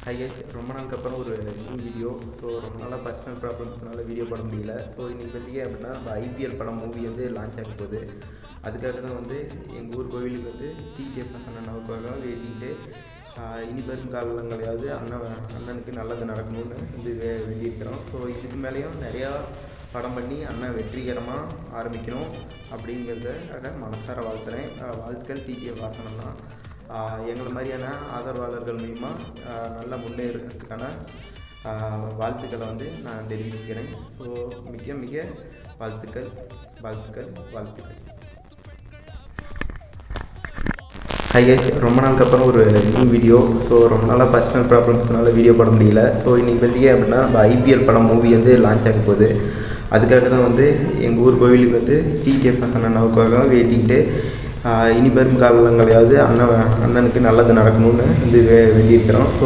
Hi guys, ரொம்ப நாளுக்கு அப்புறம் ஒரு நியூ வீடியோ. ஸோ ரொம்ப நாளாக பர்சனல் ப்ராப்ளம்ஸ்னால வீடியோ போட முடியல. ஸோ இன்றைக்கி பார்த்திங்க அப்படின்னா நம்ம ஐபிஎல் படம் மூவி வந்து லான்ச் ஆக போகுது. அதுக்காக தான் வந்து எங்கள் ஊர் கோவிலுக்கு வந்து டிஜே அண்ணனுக்காக வேண்டிட்டு இனி வரும் காலங்களையாவது அண்ணனுக்கு நல்லது நடக்கணும்னு வந்து வேண்டியிருக்கிறோம். ஸோ இதுக்கு மேலேயும் நிறையா படம் பண்ணி அண்ணன் வெற்றிகரமாக ஆரம்பிக்கணும் அப்படிங்கிறத மனசார வாழ்த்துறேன். வாழ்த்துக்கள் டிஜே வாசனம்னா எங்களை மாதிரியான ஆதரவாளர்கள் மூலிமா நல்லா முன்னேறதுக்கான வாழ்த்துக்களை வந்து நான் தெரிவிச்சுக்கிறேன். ஸோ மிக மிக வாழ்த்துக்கள் வாழ்த்துக்கள் வாழ்த்துக்கள். ஹை கைஸ், ரொம்ப நாளுக்கு அப்புறம் ஒரு நியூ வீடியோ. ஸோ ரொம்ப நாளாக பர்சனல் ப்ராப்ளம்ஸ்னால வீடியோ போட முடியல. ஸோ இன்றைக்கி பார்த்திங்க அப்படின்னா நம்ம ஐபிஎல் படம் மூவி வந்து லான்ச் ஆக போகுது. அதுக்காக தான் வந்து எங்கள் ஊர் கோவிலுக்கு வந்து டிஜே அண்ணனுக்காக வேண்டிக்கிட்டு இனி வரும் காலங்களையாவது அண்ணனுக்கு நல்லது நடக்கணும்னு வந்து வேண்டியிருக்கிறோம். ஸோ